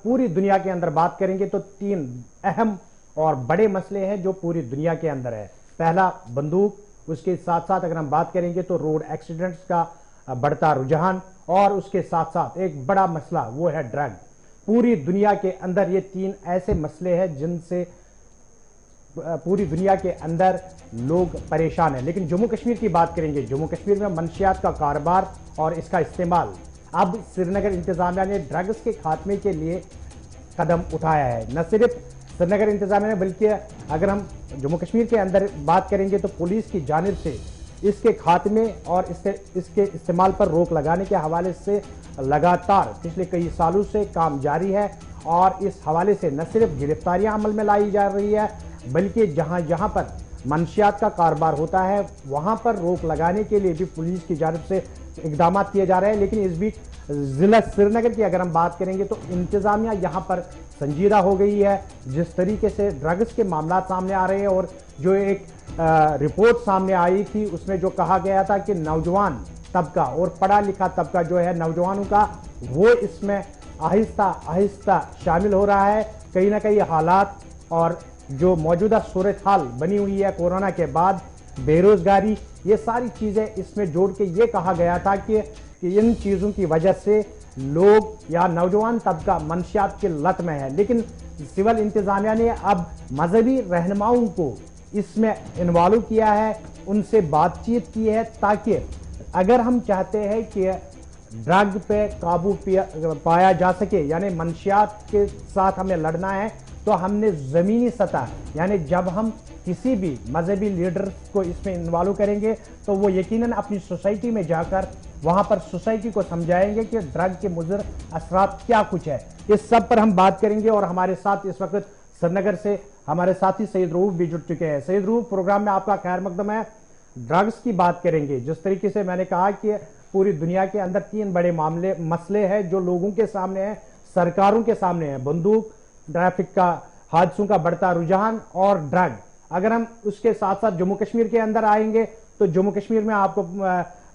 पूरी दुनिया के अंदर बात करेंगे तो 3 अहम और बड़े मसले हैं जो पूरी दुनिया के अंदर है। पहला बंदूक, उसके साथ साथ अगर हम बात करेंगे तो रोड एक्सीडेंट्स का बढ़ता रुझान, और उसके साथ साथ एक बड़ा मसला वो है ड्रग। पूरी दुनिया के अंदर ये 3 ऐसे मसले हैं जिनसे पूरी दुनिया के अंदर लोग परेशान हैं। लेकिन जम्मू कश्मीर की बात करेंगे, जम्मू कश्मीर में मंशियात का कारोबार और इसका इस्तेमाल, अब श्रीनगर इंतजामिया ने ड्रग्स के खात्मे के लिए कदम उठाया है। न सिर्फ श्रीनगर इंतजामिया ने बल्कि अगर हम जम्मू कश्मीर के अंदर बात करेंगे तो पुलिस की जानिब से इसके खात्मे और इसके इस्तेमाल पर रोक लगाने के हवाले से लगातार पिछले कई सालों से काम जारी है। और इस हवाले से न सिर्फ गिरफ्तारियां अमल में लाई जा रही है बल्कि जहां जहां पर मंशियात का कारोबार होता है वहां पर रोक लगाने के लिए भी पुलिस की जानिब से इकदाम किए जा रहे हैं। लेकिन इस बीच जिला श्रीनगर की अगर हम बात करेंगे तो इंतजामिया यहां पर संजीदा हो गई है। जिस तरीके से ड्रग्स के मामला सामने आ रहे हैं और जो एक रिपोर्ट सामने आई थी उसमें जो कहा गया था कि नौजवान तबका और पढ़ा लिखा तबका जो है नौजवानों का, वो इसमें आहिस्ता आहिस्ता शामिल हो रहा है। कहीं ना कहीं हालात और जो मौजूदा सूरत हाल बनी हुई है कोरोना के बाद, बेरोजगारी, ये सारी चीजें इसमें जोड़ के ये कहा गया था कि इन चीजों की वजह से लोग या नौजवान तबका मंशियात के लत में है। लेकिन सिविल इंतजामिया ने अब मजहबी रहनुमाओं को इसमें इन्वॉल्व किया है, उनसे बातचीत की है, ताकि अगर हम चाहते हैं कि ड्रग पे काबू पाया जा सके, यानी मंशियात के साथ हमें लड़ना है, तो हमने जमीनी सतह यानी जब हम किसी भी मजहबी लीडर को इसमें इन्वॉल्व करेंगे तो वो यकीनन अपनी सोसाइटी में जाकर वहां पर सोसाइटी को समझाएंगे कि ड्रग के मुज़र असरात क्या कुछ है। इस सब पर हम बात करेंगे और हमारे साथ इस वक्त श्रीनगर से हमारे साथी सईद रऊफ भी जुड़ चुके हैं। सईद रऊफ, प्रोग्राम में आपका खैर मकदम है। ड्रग्स की बात करेंगे, जिस तरीके से मैंने कहा कि पूरी दुनिया के अंदर 3 बड़े मसले हैं जो लोगों के सामने हैं, सरकारों के सामने है। बंदूक, ट्रैफिक का हादसों का बढ़ता रुझान और ड्रग। अगर हम उसके साथ साथ जम्मू कश्मीर के अंदर आएंगे तो जम्मू कश्मीर में आपको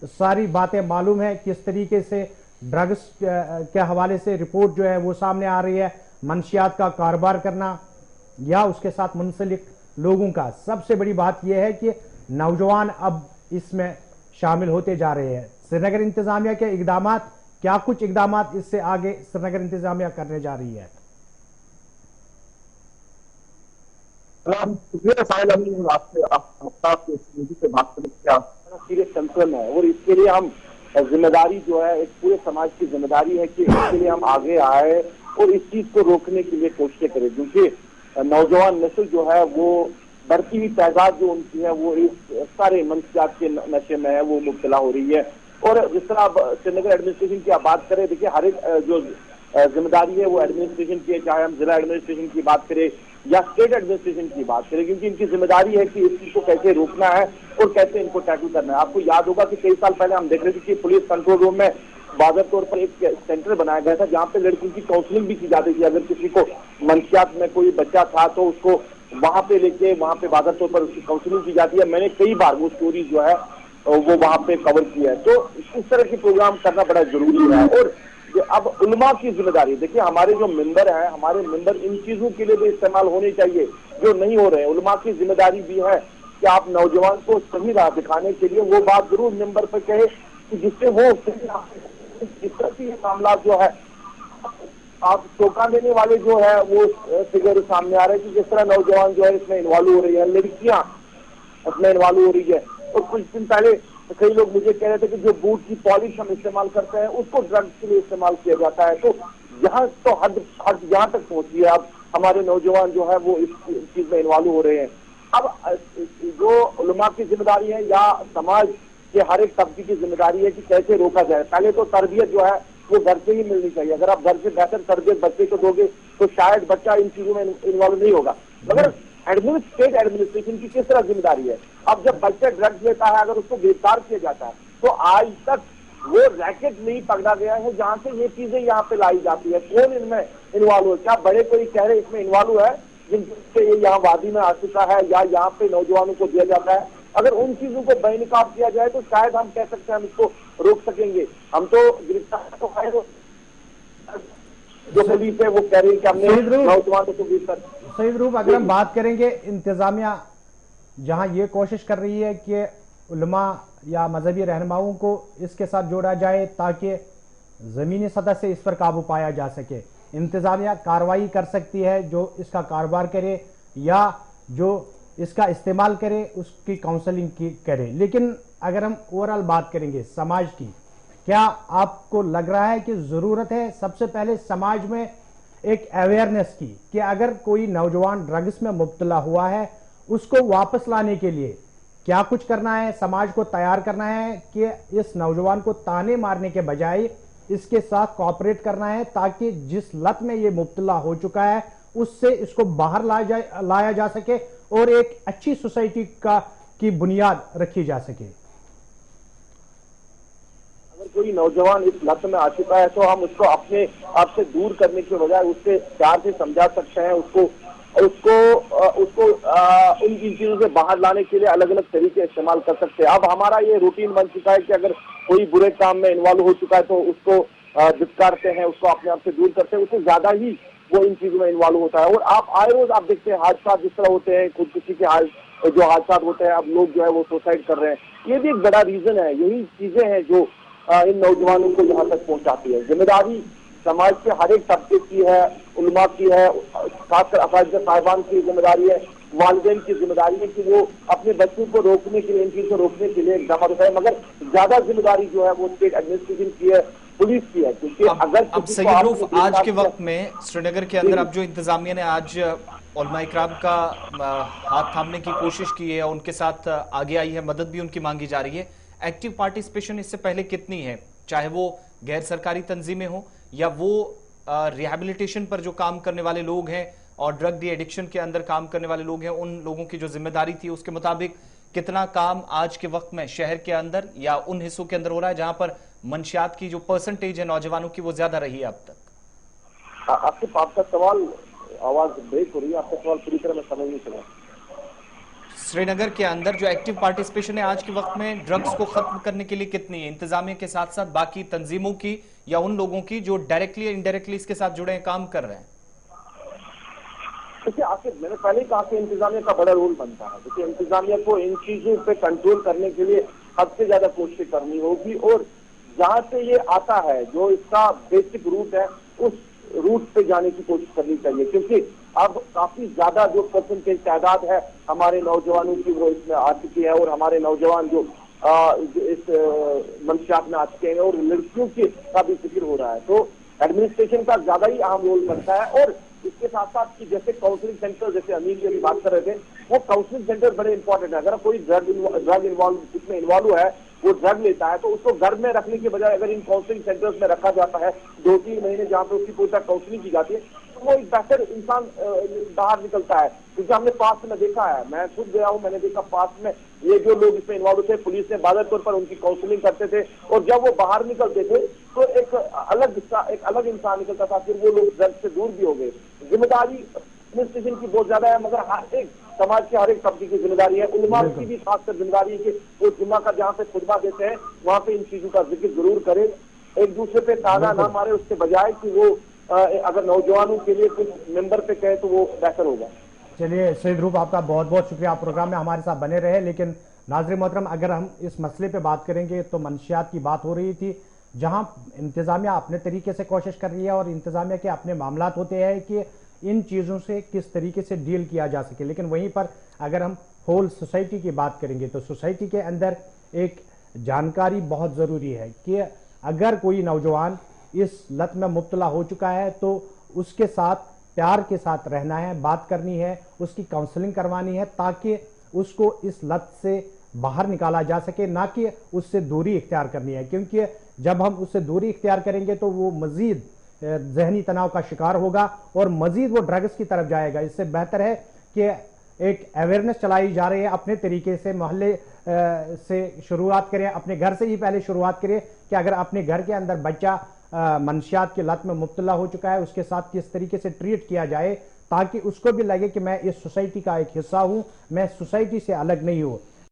सारी बातें मालूम है किस तरीके से ड्रग्स के हवाले से रिपोर्ट जो है वो सामने आ रही है, मंशियात का कारोबार करना या उसके साथ मुंसलिक लोगों का। सबसे बड़ी बात यह है कि नौजवान अब इसमें शामिल होते जा रहे हैं। श्रीनगर इंतजामिया के इकदामात, क्या कुछ इकदामात इससे आगे श्रीनगर इंतजामिया करने जा रही है? आपसे से बात करने सीरियस कंसर्न है और इसके लिए हम जिम्मेदारी जो है एक पूरे समाज की जिम्मेदारी है कि इसके लिए हम आगे आए और इस चीज को रोकने के लिए कोशिशें करें, क्योंकि नौजवान नस्ल जो है वो बढ़ती हुई तादाद जो उनकी है वो इस सारे मंशियात के नशे में है, वो मुब्तला हो रही है। और जिस तरह आप श्रीनगर एडमिनिस्ट्रेशन की आप बात करें, देखिए हर एक जो जिम्मेदारी है वो एडमिनिस्ट्रेशन की है, चाहे हम जिला एडमिनिस्ट्रेशन की बात करें या स्टेट एडमिनिस्ट्रेशन की बात करें, क्योंकि इनकी जिम्मेदारी है कि इस चीज को कैसे रोकना है और कैसे इनको टैकल करना है। आपको याद होगा कि कई साल पहले हम देख रहे थे कि पुलिस कंट्रोल रूम में बाज़ार तौर पर एक सेंटर बनाया गया था जहाँ पे लड़कियों की काउंसलिंग भी की जाती थी। अगर किसी को मंशियात में कोई बच्चा था तो उसको वहां पे लेके वहां पे बाज़ार तौर पर उसकी काउंसलिंग की जाती है। मैंने कई बार वो स्टोरी जो है वो वहां पे कवर किया है। तो इस तरह के प्रोग्राम करना बड़ा जरूरी है। और अब उलमा की जिम्मेदारी, देखिए हमारे जो मेंबर हैं, हमारे मेंबर इन चीजों के लिए भी इस्तेमाल होने चाहिए जो नहीं हो रहे हैं। उलमा की जिम्मेदारी भी है कि आप नौजवान को सही राह दिखाने के लिए वो बात जरूर मेंबर पर कहे कि जिससे वो इस तरह के मामला जो है आप चौंका देने वाले जो है वो फिगर सामने आ रहे हैं कि जिस तरह नौजवान जो है इसमें इन्वॉल्व हो रही है, लड़कियां इसमें इन्वॉल्व हो रही है। और कुछ दिन पहले कई लोग मुझे कह रहे थे कि जो बूट की पॉलिश हम इस्तेमाल करते हैं उसको ड्रग्स के लिए इस्तेमाल किया जाता है। तो यहाँ तो हद यहाँ तक पहुंची है। अब हमारे नौजवान जो है वो इस चीज में इन्वॉल्व हो रहे हैं। अब जो उलमा की जिम्मेदारी है या समाज के हर एक तबके की जिम्मेदारी है कि कैसे रोका जाए। पहले तो तरबियत जो है वो घर से ही मिलनी चाहिए। अगर आप घर से बेहतर तरबियत बच्चे को दोगे तो शायद बच्चा इन चीजों में इन्वॉल्व नहीं होगा। मगर स्टेट एडमिनिस्ट्रेशन की किस तरह जिम्मेदारी है? अब जब बच्चा ड्रग्स लेता है, अगर उसको गिरफ्तार किया जाता है तो आज तक वो रैकेट नहीं पकड़ा गया है जहां से ये चीजें यहाँ पे लाई जाती है। कौन इनमें इन्वॉल्व हो? क्या बड़े कोई कह रहे इसमें इन्वॉल्व है जिनसे ये यहाँ वादी में आ चुका है या यहाँ पे नौजवानों को दिया जाता है? अगर उन चीजों को बेनकाब किया जाए तो शायद हम कह सकते हैं हम इसको रोक सकेंगे। हम तो गिरफ्तार तो जो पुलिस है वो कह रही है कि हमने नौजवानों को भी सर। सईद रूप, अगर हम बात करेंगे इंतजामिया जहां ये कोशिश कर रही है कि उलमा या मजहबी रहनुमाओं को इसके साथ जोड़ा जाए ताकि ज़मीनी सतह से इस पर काबू पाया जा सके, इंतजामिया कार्रवाई कर सकती है जो इसका कारोबार करे या जो इसका इस्तेमाल करे उसकी काउंसलिंग करे। लेकिन अगर हम ओवरऑल बात करेंगे समाज की, क्या आपको लग रहा है कि ज़रूरत है सबसे पहले समाज में एक अवेयरनेस की कि अगर कोई नौजवान ड्रग्स में मुब्तला हुआ है उसको वापस लाने के लिए क्या कुछ करना है, समाज को तैयार करना है कि इस नौजवान को ताने मारने के बजाय इसके साथ कोऑपरेट करना है ताकि जिस लत में ये मुब्तला हो चुका है उससे इसको बाहर लाया जा सके और एक अच्छी सोसाइटी की बुनियाद रखी जा सके। अगर कोई नौजवान इस लत में आ चुका है तो हम उसको अपने आप से दूर करने के बजाय उससे प्यार से समझा सकते हैं, उसको उन चीजों से बाहर लाने के लिए अलग अलग तरीके इस्तेमाल कर सकते हैं। अब हमारा ये रूटीन बन चुका है कि अगर कोई बुरे काम में इन्वॉल्व हो चुका है तो उसको धिक्कारते हैं, उसको अपने आप से दूर करते हैं, उससे ज्यादा ही वो इन चीजों में इन्वॉल्व होता है। और आप आए रोज आप देखते हैं हादसा जिस तरह होते हैं, खुदकुशी के जो हादसा होते हैं, अब लोग जो है वो सुसाइड कर रहे हैं। ये भी एक बड़ा रीजन है, यही चीजें हैं जो इन नौजवानों को यहाँ तक पहुंचाती है। जिम्मेदारी समाज के हर एक तबके की है, उलमा की है, खासकर असातिज़ा साहिबान की जिम्मेदारी है, वालिदैन की जिम्मेदारी है कि वो अपने बच्चों को रोकने के लिए, इन चीजों को रोकने के लिए इक़दाम उठाए। मगर ज्यादा जिम्मेदारी जो है वो स्टेट एडमिनिस्ट्रेशन की है, पुलिस की है। क्योंकि अगर अब सैयद रूफ, आज के वक्त में श्रीनगर के अंदर अब जो इंतजामिया ने आज उलमा इकराम का हाथ थामने की कोशिश की है, उनके साथ आगे आई है, मदद भी उनकी मांगी जा रही है, एक्टिव पार्टिसिपेशन इससे पहले कितनी है, चाहे वो गैर सरकारी तंजीमें हो या वो रिहैबिलिटेशन पर जो काम करने वाले लोग हैं और ड्रग डी एडिक्शन के अंदर काम करने वाले लोग हैं, उन लोगों की जो जिम्मेदारी थी उसके मुताबिक कितना काम आज के वक्त में शहर के अंदर या उन हिस्सों के अंदर हो रहा है जहां पर मंशियात की जो परसेंटेज है नौजवानों की वो ज्यादा रही है अब तक? आपका सवाल, आवाज ब्रेक हो रही है, आपका सवाल पूरी तरह मैं समझ नहीं सका। श्रीनगर के अंदर जो एक्टिव पार्टिसिपेशन है आज के वक्त में ड्रग्स को खत्म करने के लिए कितनी है, इंतजामिया के साथ साथ बाकी तंजीमों की या उन लोगों की जो डायरेक्टली इनडायरेक्टली इसके साथ जुड़े हैं, काम कर रहे हैं? देखिए आखिर मैंने पहले ही कहा कि इंतजामिया का बड़ा रोल बनता है। देखिए इंतजामिया को इन चीजों पे कंट्रोल करने के लिए हद से ज्यादा कोशिश करनी होगी और जहां से ये आता है, जो इसका बेसिक रूट है, उस रूट पे जाने की कोशिश करनी चाहिए। क्योंकि अब काफी ज्यादा जो परसेंटेज तादाद है हमारे नौजवानों की वो इसमें आ चुकी है और हमारे नौजवान जो इस मंशियात में आ चुके हैं और लड़कियों की का भी जिक्र हो रहा है, तो एडमिनिस्ट्रेशन का ज्यादा ही अहम रोल बनता है। और इसके साथ साथ की जैसे काउंसलिंग सेंटर, जैसे अमीर की अभी बात कर रहे थे, वो काउंसलिंग सेंटर बड़े इंपॉर्टेंट है। अगर कोई ड्रग इसमें इन्वॉल्व है, वो ड्रग लेता है, तो उसको घर में रखने के बजाय अगर इन काउंसलिंग सेंटर्स में रखा जाता है 2-3 महीने जहाँ पे उसकी पूरी तरह काउंसलिंग की जाती है, तो वो एक बेहतर इंसान बाहर निकलता है। क्योंकि हमने पास में देखा है, मैं खुद गया हूँ, मैंने देखा पास में ये जो लोग इसमें इन्वॉल्व थे, पुलिस ने बादल तौर पर उनकी काउंसलिंग करते थे और जब वो बाहर निकलते थे तो एक अलग इंसान निकलता था। फिर वो लोग ड्रग से दूर भी हो गए। जिम्मेदारी एडमिनिस्ट्रेशन की बहुत ज्यादा है, मगर हर एक समाज के हर एक तबके की जिम्मेदारी है। उलमा की भी खासकर जिम्मेदारी है कि वो जुम्मा का जहाँ पे खुतबा देते हैं वहाँ पे इन चीजों का जिक्र जरूर करें, एक दूसरे पे ताना ना मारे, उसके बजाय कि वो अगर नौजवानों के लिए कुछ मेंबर पे कहे तो वो बेहतर होगा। चलिए सईद रूप, आपका बहुत बहुत शुक्रिया, आप प्रोग्राम में हमारे साथ बने रहे। लेकिन नाज़रीन मोहतरम, अगर हम इस मसले पे बात करेंगे तो मंशियात की बात हो रही थी, जहां इंतजामिया अपने तरीके से कोशिश कर रही है और इंतजामिया के अपने मामलात होते हैं कि इन चीज़ों से किस तरीके से डील किया जा सके। लेकिन वहीं पर अगर हम होल सोसाइटी की बात करेंगे तो सोसाइटी के अंदर एक जानकारी बहुत ज़रूरी है कि अगर कोई नौजवान इस लत में मुब्तला हो चुका है तो उसके साथ प्यार के साथ रहना है, बात करनी है, उसकी काउंसलिंग करवानी है ताकि उसको इस लत से बाहर निकाला जा सके, ना कि उससे दूरी इख्तियार करनी है। क्योंकि जब हम उससे दूरी इख्तियार करेंगे तो वो मजीद जहनी तनाव का शिकार होगा और मजीद वो ड्रग्स की तरफ जाएगा। इससे बेहतर है कि एक अवेयरनेस चलाई जा रही है, अपने तरीके से मोहल्ले से शुरुआत करें, अपने घर से ही पहले शुरुआत करें कि अगर अपने घर के अंदर बच्चा मंशियात की लत में मुब्तला हो चुका है, उसके साथ किस तरीके से ट्रीट किया जाए ताकि उसको भी लगे कि मैं इस सोसाइटी का एक हिस्सा हूं, मैं सोसाइटी से अलग नहीं हूं।